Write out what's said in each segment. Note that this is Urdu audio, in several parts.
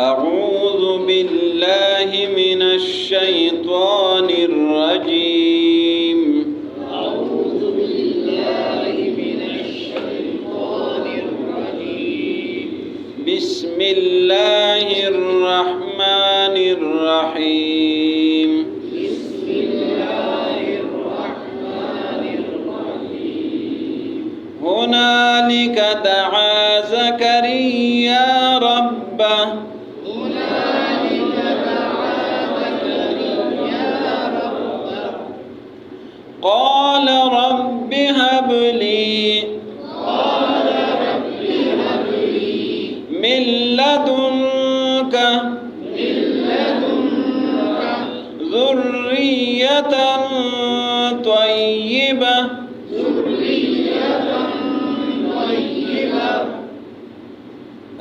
أعوذ بالله من الشيطان الرجيم. أعوذ بالله من الشيطان الرجيم. بسم الله الرحمن الرحيم. بسم الله الرحمن الرحيم. هنالك دعا زكريا ربه. هنالك دعا زكريا ربه. قال رب هب لي قال رب هب لي من لدنك من لدنك ذرية طيبة. ذرية طيبة.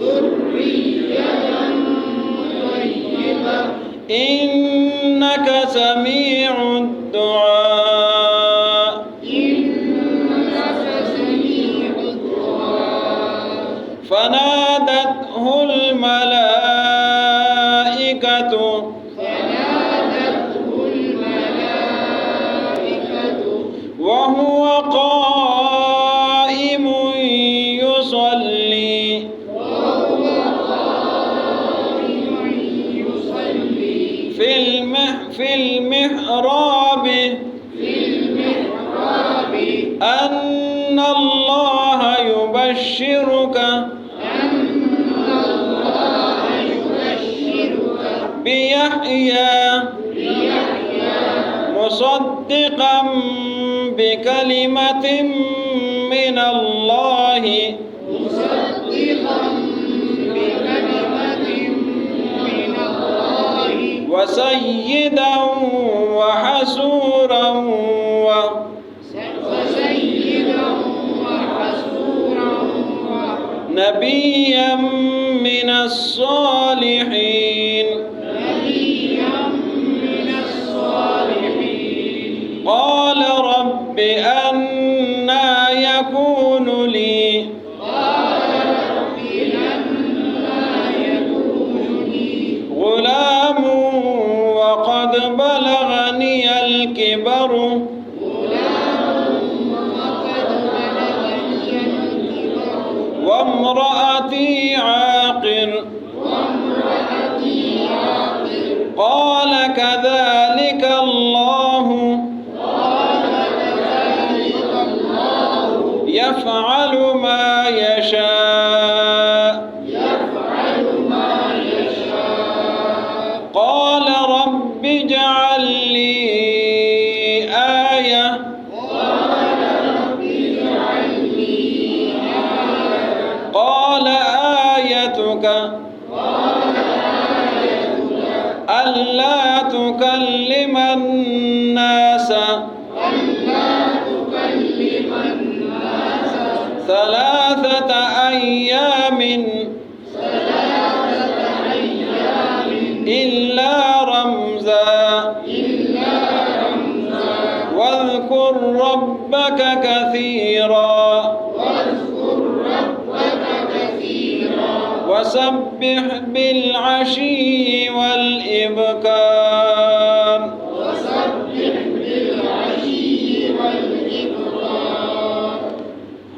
ذرية طيبة. إنك سميع الدعاء. إنك سميع الدعاء. فنادته الملائكة فنادته الملائكة وهو قائم يصلي وهو قائم يصلي في المحراب في المحراب أن الله يبشرك أن الله يبشرك بيحيى بيحيى مصدقا بكلمة من الله مصدقا بكلمة من الله وسيدا وحسورا وسيدا وحسورا نبيا من الصالحين. ونبيا من الصالحين. قال رب أنى يكون لي قال رب أنى يكون لي غلام وقد بلغني الكبر غلام وقد بلغني الكبر وامرأتي عاقر. وامرأتي عاقر. قال كذلك الله كذلك الله يفعل ما يشاء. يفعل ما يشاء. قال رب اجعل لي آية قال رب اجعل لي آية. قال آيتك ألا تكلم الناس ألا تكلم الناس 3 أيام ثلاثة أيام إلا رمزا إلا رمزا. واذكر ربك كثيرا واذكر ربك كثيرا. وسبح بالعشي والإبكار. وسبح بالعشي والإبكار.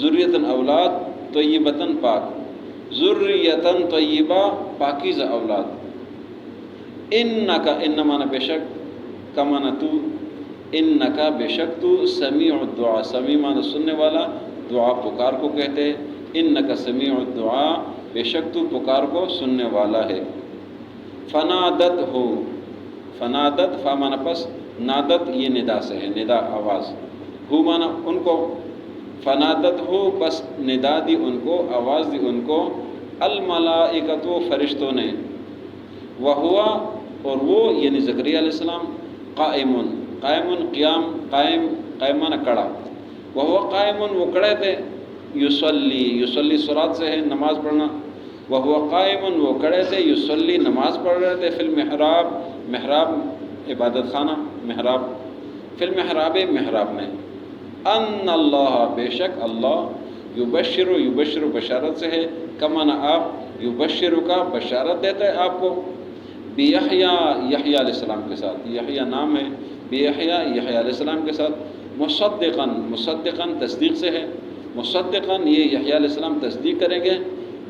ذریتن اولاد طیبتن پاک، ذریتن طیبہ پاکیزہ اولاد، انکا ان مانا بے شک، کا مانا تو، انکا بے شک تو سمیع الدعا، سمیع مانا سننے والا، دعا پکار کو کہتے ہیں، انکا سمیع الدعا بے شک تو پکار کو سننے والا ہے۔ فنادت ہو، فنادت فا مانا پس، نادت یہ ندا سے ہے، ندا آواز، ہو مانا ان کو، فنادت ہو پس ندا دی ان کو، آواز دی ان کو، الملائکۃ فرشتوں نے، وہوا اور وہ یعنی زکریا علیہ السلام، قائم قائم قیام، قائم قائم مانا کڑا، وہوا قائم وہ کڑے تھے، یصلی یصلی صلاۃ سے ہے نماز پڑھنا، وہوا قائم وہ کڑے تھے، یصلی نماز پڑھ رہے تھے، فی المحراب محراب عبادت خانہ محراب، فی المحراب محراب میں، ان اللہ بے شک اللہ، یبشر یبشر بشارت سے ہے، کمانا آپ، یبشر کا بشارت دیتا ہے آپ کو، بیحییٰ یحییٰ علیہ السلام کے ساتھ، یحییٰ نام ہے، بیحییٰ یحییٰ علیہ السلام کے ساتھ، مصدقاً مصدقاً تصدیق سے ہے، مصدقاً یہ یحییٰ علیہ السلام تصدیق کریں گے،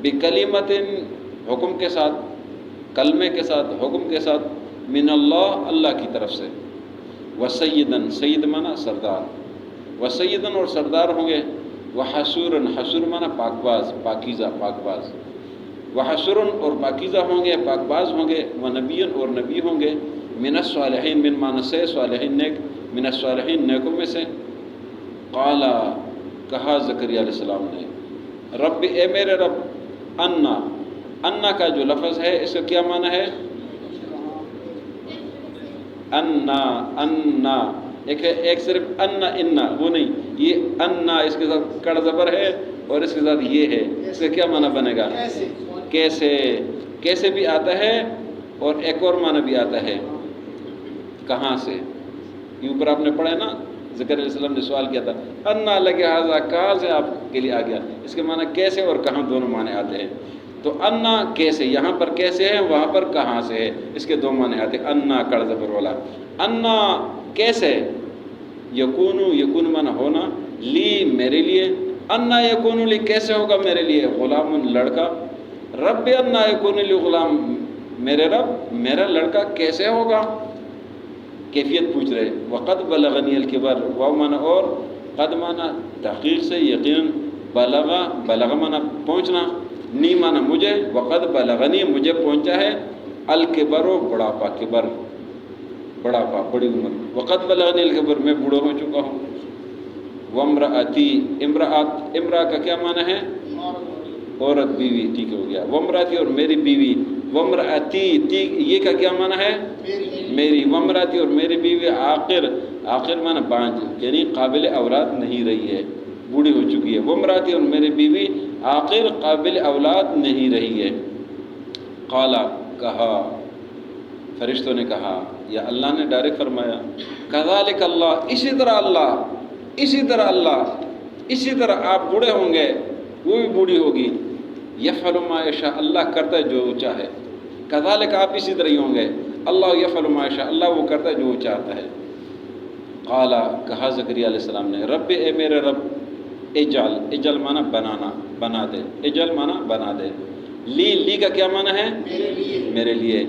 بکلمۃ حکم کے ساتھ، کلمے کے ساتھ، حکم کے ساتھ، من اللہ اللہ کی طرف سے، وسیداً سید مانا سردار، وسیداً اور سردار ہوں گے، وحسوراً حسور مانا پاک باز پاکیزہ پاک باز، وحسوراً اور پاکیزہ ہوں گے پاک باز ہوں گے، ونبیاً اور نبی ہوں گے، من الصالحین من مانا سے صالحین نیک، من الصالحین نیکوں میں سے، قال کہا زکریا علیہ السلام نے، رب اے میرے رب، انا کا جو لفظ ہے اس کا کیا معنی ہے؟ انا ایک صرف انا وہ نہیں، یہ انا اس کے ساتھ کڑ زبر ہے اور اس کے ساتھ یہ ہے، اس کا کیا معنی بنے گا؟ کیسے، کیسے بھی آتا ہے اور ایک اور معنی بھی آتا ہے، کہاں سے، یہ اوپر آپ نے پڑھا ہے نا، زکریا علیہ السلام نے سوال کیا تھا، انا لگے ہاذا، کہاں سے آپ کے لیے آ گیا، اس کے معنی کیسے اور کہاں دونوں معنی آتے ہیں، تو انا کیسے، یہاں پر کیسے ہے، وہاں پر کہاں سے ہے، اس کے دو معنی آتے ہیں، انا کڑ زبر والا، انا کیسے، یکون معنی ہونا، لی میرے لیے، انا یکون لی کیسے ہوگا میرے لیے، غلام لڑکا، رب انا یکون لی غلام، میرے رب میرا لڑکا کیسے ہوگا، کیفیت پوچھ رہے، وقد بلغنی الکبر، واو معنی اور، قد معنی تحقیق سے، یقیناً، بلغ معنی پہنچنا، نی معنی مجھے، وقد بلغنی مجھے پہنچا ہے، الکبر بڑھاپا، کبر بڑھاپا بڑی عمر، وقد بلغنی الکبر میں بوڑھا ہو چکا ہوں، وامرأتی امرأ کا کیا معنی ہے؟ عورت بیوی، ٹھیک ہو گیا، وامرأتی اور میری بیوی، وامرأتی یہ کا کیا معنی ہے؟ میری، وامرأتی اور میری بیوی، آخر معنی بانج، یعنی قابل اولاد نہیں رہی ہے، بوڑھی ہو چکی ہے، وامرأتی اور میری بیوی آخر قابل اولاد نہیں رہی ہے، قالا کہا، فرشتوں نے کہا یا اللہ نے ڈائریکٹ فرمایا، کذالک اللہ، اسی طرح اللہ، اسی طرح اللہ، اسی طرح آپ بوڑھے ہوں گے وہ بھی بوڑھی ہوگی، یفعل ما یشاء، اللہ کرتا ہے جو چاہے، کذالک آپ اسی طرح ہی ہوں گے، اللہ یفعل ما یشاء، اللہ وہ کرتا ہے جو وہ چاہتا ہے، قال کہا زکریا علیہ السلام نے، رب اے میرے رب، اجل مانا بنانا، بنا دے، اجل مانا بنا دے، لی کا کیا معنی ہے؟ میرے لیے،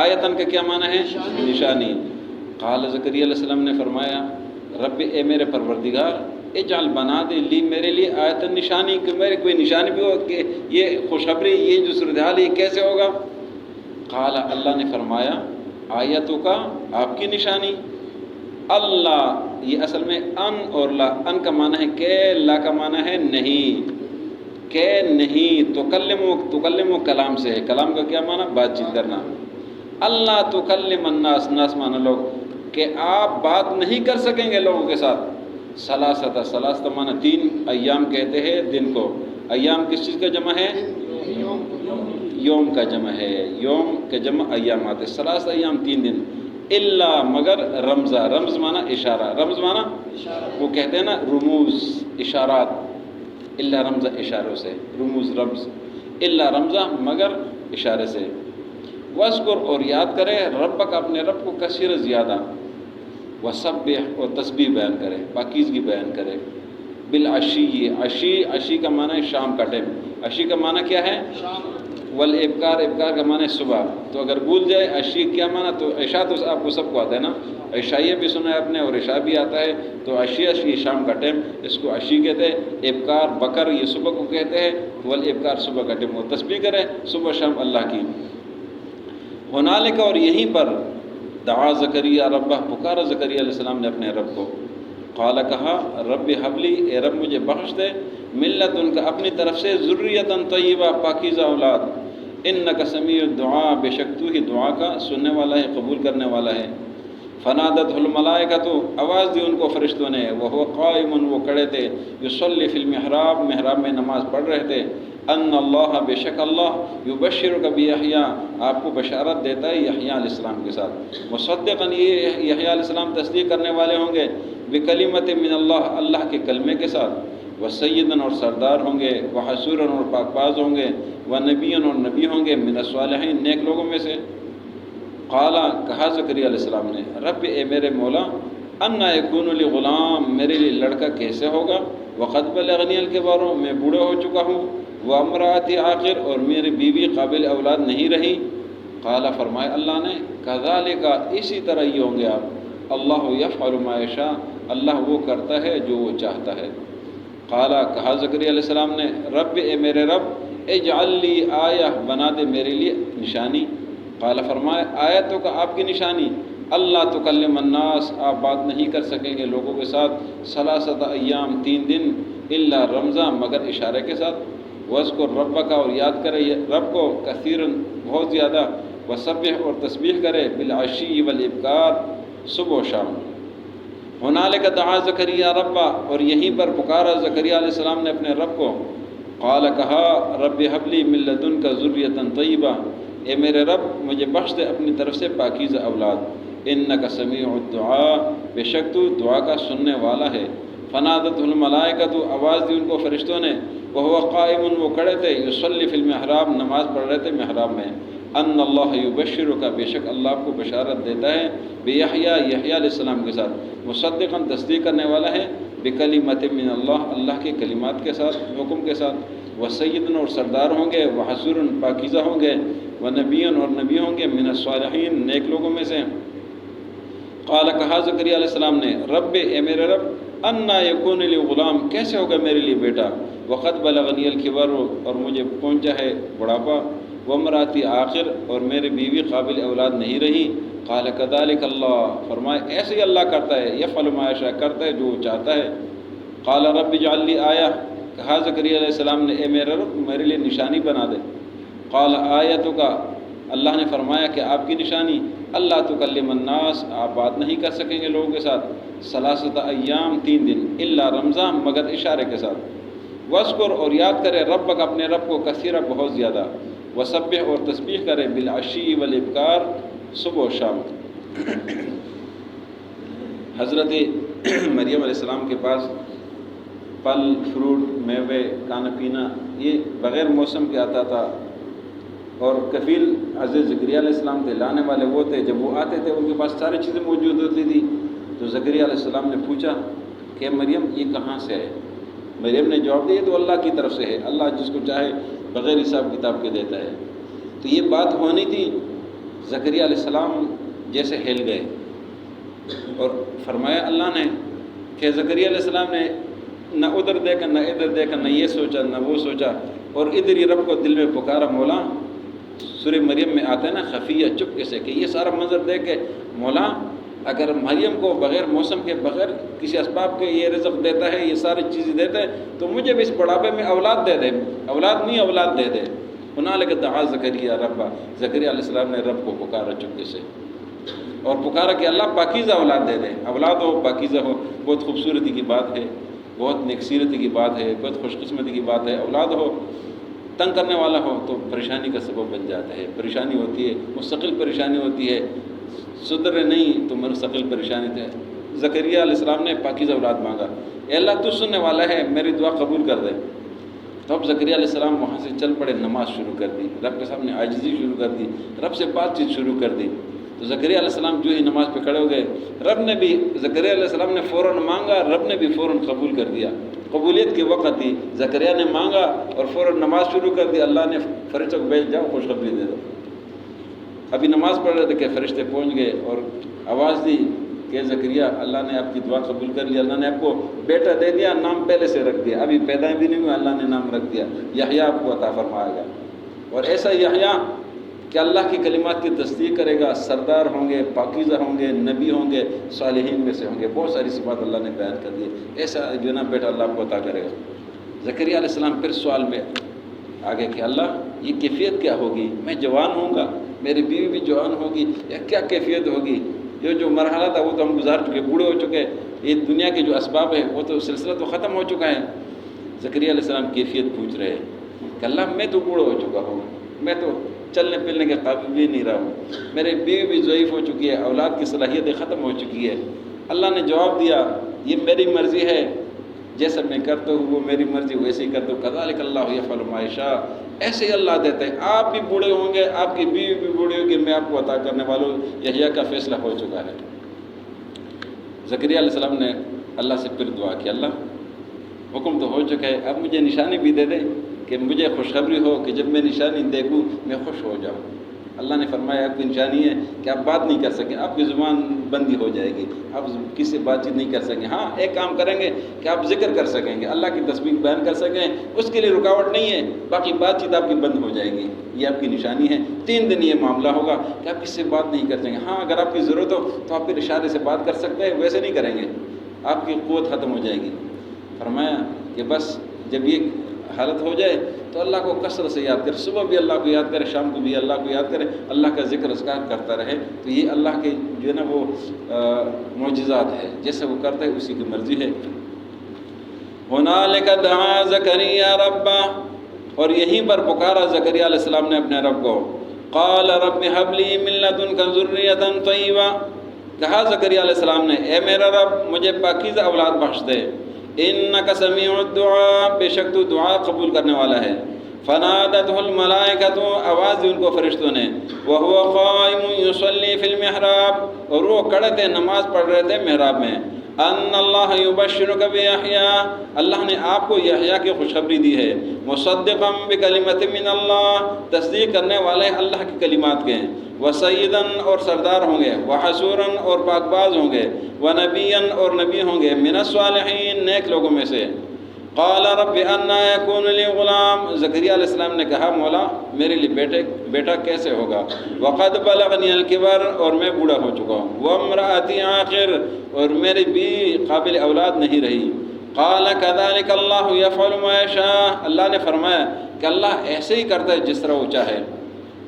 آیتن کا کیا معنی ہے؟ نشانی، قال زکریا علیہ السلام نے فرمایا، رب اے میرے پروردگار، اجعل بنا دے، لی میرے لیے، آیتن نشانی، کہ میرے کوئی نشانی بھی ہو کہ یہ خوشخبری، یہ جو صورتحال یہ کیسے ہوگا، قال اللہ نے فرمایا، آیتوں کا آپ کی نشانی، اللہ، یہ اصل میں ان اور لا، ان کا معنی ہے کہ، لا کا معنی ہے نہیں، کہ نہیں، تکلم کلام سے ہے، کلام کا کیا معنی؟ بات چیت کرنا، اللہ تکلم الناس، ناس معنی لوگ، کہ آپ بات نہیں کر سکیں گے لوگوں کے ساتھ، ثلاثہ معنی تین، ایام کہتے ہیں دن کو، ایام کس چیز کا جمع ہے؟ یوم کا جمع ہے، یوم کا جمع ایام آتے، ثلاثہ ایام تین دن، اللہ مگر رمزہ، رمز معنی اشارہ، رمز معنی وہ کہتے ہیں نا رموز، اشارات، اللہ رمزہ اشاروں سے، رموز رمز، اللہ رمزہ مگر اشارے سے، وذکر اور یاد کرے، ربک اپنے رب کو کثیر زیادہ، وسبح اور تسبیح بیان کرے، پاکیزگی بیان کرے، بالعشی، عشی کا معنی ہے شام کا ٹائم، عشی کا معنی کیا ہے؟ والابکار، ابکار کا معنی ہے صبح. تو اگر بھول جائے عشی کیا معنی، تو عشاء تو آپ کو سب کو آتا ہے نا، عشائیہ بھی سنا ہے آپ نے اور عشاء بھی آتا ہے. تو عشی شام کا ٹائم، اس کو عشی کہتے ہیں. ابکار بکر یہ صبح کو کہتے ہیں، والابکار صبح کا ٹائم. وہ تسبیح کرے صبح شام اللہ کی. ہنالک، اور یہیں پر دعا زکریا ربہ، پکارا زکریا علیہ السلام نے اپنے رب کو. قال، کہا رب حبلی، اے رب مجھے بخش دے، ملت ان کا اپنی طرف سے، ذریۃ طیبہ پاکیزہ اولاد. انک سمیع الدعاء، بے شک تو ہی دعا کا سننے والا ہے، قبول کرنے والا ہے. فنادتہ الملائکۃ، آواز دی ان کو فرشتوں نے. وہو قائم، وہ کھڑے تھے. یصلی فی المحراب، محراب میں نماز پڑھ رہے تھے. ان اللہ، بے شک اللہ، یبشرک بیحییٰ، آپ کو بشارت دیتا ہے یحییٰ علیہ السلام کے ساتھ. مصدقاً، یہ یحییٰ علیہ السلام تصدیق کرنے والے ہوں گے. بکلمت من اللہ، اللہ کے کلمے کے ساتھ. وسیداً، اور سردار ہوں گے. وحسوراً، اور پاک باز ہوں گے. ونبیاً، اور نبی ہوں گے. من الصالحین، نیک لوگوں میں سے. قال، کہا زکریا علیہ السلام نے، رب، اے میرے مولا، انا یکون لی غلام، میرے لیے لڑکا کیسے ہوگا؟ وقد بلغنی الکبر، میں بوڑھا ہو چکا ہوں. وامراتی عاقر، اور میری بیوی قابل اولاد نہیں رہی. قال، فرمایا اللہ نے، کذالک، اسی طرح یہ ہوں گے آپ. اللہ یفعل ما یشاء، اللہ وہ کرتا ہے جو وہ چاہتا ہے. قال، کہا زکریا علیہ السلام نے، رب، اے میرے رب، اجعل لی آیہ، بنا دے میرے لیے نشانی. قال، فرمایا آیتوں کا آپ کی نشانی، اللہ تکلم الناس، آپ بات نہیں کر سکیں گے لوگوں کے ساتھ. ثلاثۃ ایام، 3 دن. الا رمزاں، مگر اشارے کے ساتھ. واذکر ربک، اور یاد کرے رب کو. کثیرا، بہت زیادہ. وسبح، اور تسبیح کرے. بالعشی والابکار، صبح و شام. ہنالک دعا زکریا ربہ، اور یہیں پر پکارا زکریا علیہ السلام نے اپنے رب کو. قال، کہا رب حبلی من لدنک ذریۃ طیبہ، اے میرے رب مجھے بخش دے اپنی طرف سے پاکیزہ اولاد. انک سمیع الدعاء، بے شک تو دعا کا سننے والا ہے. فنادتہ الملائکۃ، آواز دی ان کو فرشتوں نے. وہو قائم، وہ کھڑے تھے. یصلی فی المحراب، نماز پڑھ رہے تھے محراب میں. ان اللہ یبشرک، بے شک اللہ آپ کو بشارت دیتا ہے. بیحییٰ، یحییٰ علیہ السلام کے ساتھ. مصدقاً، تصدیق کرنے والا ہے. بکلمت من اللہ، اللہ کے کلمات کے ساتھ، حکم کے ساتھ. وسیداً، اور سردار ہوں گے. وحسوراً، پاکیزہ ہوں گے. ونبیاً، اور نبی ہوں گے. من الصالحین، نیک لوگوں میں سے. قال، کہا زکریا علیہ السلام نے، رب، اے میرے رب، انا یکون لی غلام، کیسے ہوگا میرے لیے بیٹا؟ وقد بلغنی الکبر، اور مجھے پہنچا ہے بڑھاپا. وامراتی عاقر، اور میری بیوی قابل اولاد نہیں رہی. قال، کذالک اللہ، فرمائے ایسے ہی اللہ کرتا ہے. یفعل ما یشاء، کرتا ہے جو وہ چاہتا ہے. قال رب اجعل لی آیہ، کہا زکریا علیہ السلام نے، اے میرے رب میرے لیے نشانی بنا دے. قال آیتک، اللہ نے فرمایا کہ آپ کی نشانی، اللہ تکلم الناس، آپ بات نہیں کر سکیں گے لوگوں کے ساتھ. ثلاثۃ ایام، 3 دن. الا رمضان، مگر اشارے کے ساتھ. واذکر، اور یاد کرے ربک، اپنے رب کو. کثیرہ، بہت زیادہ. وسبح، اور تسبیح کرے. بالعشی والابکار، صبح و شام. حضرت مریم علیہ السلام کے پاس پھل، فروٹ، میوے، کھانا پینا یہ بغیر موسم کے آتا تھا. اور کفیل حضرت زکریا علیہ السلام تھے، لانے والے وہ تھے. جب وہ آتے تھے ان کے پاس ساری چیزیں موجود ہوتی تھی. تو زکریا علیہ السلام نے پوچھا کہ مریم یہ کہاں سے ہے؟ مریم نے جواب دیا تو اللہ کی طرف سے ہے، اللہ جس کو چاہے بغیر حساب کتاب کے دیتا ہے. تو یہ بات ہونی تھی. زکریا علیہ السلام جیسے ہل گئے اور فرمایا اللہ نے کہ زکریا علیہ السلام نے نہ ادھر دیکھا، نہ ادھر دیکھا، نہ یہ سوچا نہ وہ سوچا، اور ادھر ہی رب کو دل میں پکارا. مولا، سورہ مریم میں آتا ہے نا خفیہ، چپکے سے، کہ یہ سارا منظر دیکھ کے مولا اگر مریم کو بغیر موسم کے، بغیر کسی اسباب کے یہ رزق دیتا ہے، یہ ساری چیزیں دیتا ہے، تو مجھے بھی اس بڑھاپے میں اولاد دے دے. اولاد نہیں، اولاد دے دے. ہنالک دعا زکریا ربہ، زکریا علیہ السلام نے رب کو پکارا چپکے سے، اور پکارا کہ اللہ پاکیزہ اولاد دے دے. اولاد ہو، پاکیزہ ہو، بہت خوبصورتی کی بات ہے، بہت نیکسیرتی کی بات ہے، بہت خوش قسمتی کی بات ہے. اولاد ہو، تنگ کرنے والا ہو تو پریشانی کا سبب بن جاتا ہے. پریشانی ہوتی ہے، مستقل پریشانی ہوتی ہے. سدھرے نہیں تو مستقل پریشانی تھے. زکریا علیہ السلام نے پاکیزہ اولاد مانگا. اے اللہ تو سننے والا ہے، میری دعا قبول کر دے. تو اب زکریا علیہ السلام وہاں سے چل پڑے، نماز شروع کر دی، رب کے سامنے عاجزی شروع کر دی، رب سے بات چیت شروع کر دی. تو زکریا علیہ السلام جو ہی نماز پہ کھڑے ہو گئے، رب نے بھی، زکریا علیہ السلام نے فوراً مانگا، رب نے بھی فوراً قبول کر دیا. قبولیت کے وقت ہی زکریا نے مانگا اور فوراً نماز شروع کر دی. اللہ نے فرشتوں کو بھیج جاؤ خوشخبری دے دو. ابھی نماز پڑھ رہے تھے کہ فرشتے پہنچ گئے اور آواز دی کہ زکریا اللہ نے آپ کی دعا قبول کر لی, اللہ نے آپ کو بیٹا دے دیا, نام پہلے سے رکھ دیا, ابھی پیدا بھی نہیں ہوا, اللہ نے نام رکھ دیا, یحییٰ آپ کو عطا فرمایا گا. اور ایسا یحییٰ کہ اللہ کی کلمات کی تصدیق کرے گا, سردار ہوں گے, پاکیزہ ہوں گے, نبی ہوں گے, صالحین میں سے ہوں گے, بہت ساری صفات اللہ نے بیان کر دی. ایسا جو نا بیٹا اللہ آپ کو عطا کرے گا. زکریا علیہ السلام پھر سوال میں آگے کہ اللہ یہ کیفیت کیا ہوگی, میں جوان ہوں گا, میری بیوی بھی جوان ہوگی, یا کیا کیفیت ہوگی؟ جو مرحلہ تھا وہ تو ہم گزار چکے, بوڑھے ہو چکے, یہ دنیا کے جو اسباب ہیں وہ تو سلسلہ تو ختم ہو چکا ہے. زکریا علیہ السلام کیفیت پوچھ رہے ہیں کہ اللہ میں تو بوڑھا ہو چکا ہوں, میں تو چلنے پھرنے کے قابل بھی نہیں رہا ہوں, میری بیوی بھی ضعیف ہو چکی ہے, اولاد کی صلاحیتیں ختم ہو چکی ہے. اللہ نے جواب دیا یہ میری مرضی ہے, جیسا میں کرتا ہوں وہ میری مرضی, ویسے ہی کرتا ہوں. کذالک اللہ یفعل ما یشاء, ایسے ہی اللہ دیتا ہے. آپ بھی بوڑھے ہوں گے, آپ کی بیوی بھی بوڑھی ہوگی, میں آپ کو عطا کرنے والوں. یحییٰ کا فیصلہ ہو چکا ہے. زکریا علیہ السلام نے اللہ سے پھر دعا کی, اللہ حکم تو ہو چکا ہے, اب مجھے نشانی بھی دے دے کہ مجھے خوشخبری ہو کہ جب میں نشانی دیکھوں میں خوش ہو جاؤں. اللہ نے فرمایا آپ کی نشانی ہے کہ آپ بات نہیں کر سکیں, آپ کی زبان بندی ہو جائے گی, آپ کسی سے بات چیت نہیں کر سکیں. ہاں ایک کام کریں گے کہ آپ ذکر کر سکیں گے, اللہ کی تسبیح بیان کر سکیں, اس کے لیے رکاوٹ نہیں ہے, باقی بات چیت آپ کی بند ہو جائے گی. یہ آپ کی نشانی ہے. 3 دن یہ معاملہ ہوگا کہ آپ کسی سے بات نہیں کر سکیں. ہاں اگر آپ کی ضرورت ہو تو آپ پھر اشارے سے بات کر سکتے ہیں, ویسے نہیں کریں گے, آپ کی قوت ختم ہو جائے گی. فرمایا کہ بس جب یہ حالت ہو جائے تو اللہ کو کثرت سے یاد کرے, صبح بھی اللہ کو یاد کرے, شام کو بھی اللہ کو یاد کرے, اللہ کا ذکر اذکار کرتا رہے. تو یہ اللہ کے جو ہے نا وہ معجزات ہے, جیسے وہ کرتا ہے اسی کی مرضی ہے. ہنالک دعا زکریا ربہ, اور یہیں پر پکارا زکریا علیہ السلام نے اپنے رب کو. قال رب هب لی من لدنک ذریۃ طیبہ, کہا زکریا علیہ السلام نے اے میرا رب مجھے پاکیزہ اولاد بخش دے. انک سمیع الدعاء, بے شک تو دعا قبول کرنے والا ہے. فنادته الملائکۃ, آواز دی ان کو فرشتوں نے. وهو قائم یصلی فی المحراب, اور وہ کھڑے تھے نماز پڑھ رہے تھے محراب میں. ان اللہ یبشرک بیحییٰ, اللہ نے آپ کو یحییٰ کی خوشخبری دی ہے. مصدقا بکلمۃ من اللہ, تصدیق کرنے والے اللہ کی کلمات کے. وسیداً, اور سردار ہوں گے. وحسوراً, اور پاک باز ہوں گے. ونبیاً, اور نبی ہوں گے. من الصالحین, نیک لوگوں میں سے. قال رب انا یکون لی غلام, زکریا علیہ السلام نے کہا مولا میرے لیے بیٹا کیسے ہوگا. وقد بلغنی الکبر, اور میں بوڑھا ہو چکا ہوں. وامرأتی عاقر, اور میری بھی قابل اولاد نہیں رہی. قال کذالک اللہ یفعل ما یشاء, اللہ نے فرمایا کہ اللہ ایسے ہی کرتا ہے جس طرح وہ چاہے.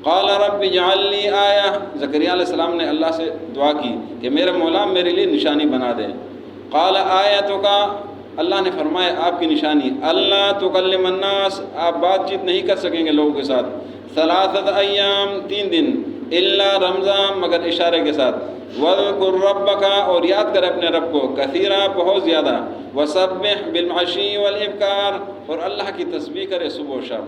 قال رب اجعل لی آیہ, زکریا علیہ السلام نے اللہ سے دعا کی کہ میرے مولا میرے لیے نشانی بنا دے. قال آیتک, اللہ نے فرمایا آپ کی نشانی اللہ تکلم الناس, آپ بات چیت نہیں کر سکیں گے لوگوں کے ساتھ. 3 ایام, 3 دن. الا رمضان, مگر اشارے کے ساتھ. وَاذْكُرْ رَبَّكَ, اور یاد کر اپنے رب کو. کثیرا, بہت زیادہ. وَسَبِّحْ بِالْعَشِيِّ وَالْإِبْكَارِ, اور اللہ کی تسبیح کرے صبح و شام.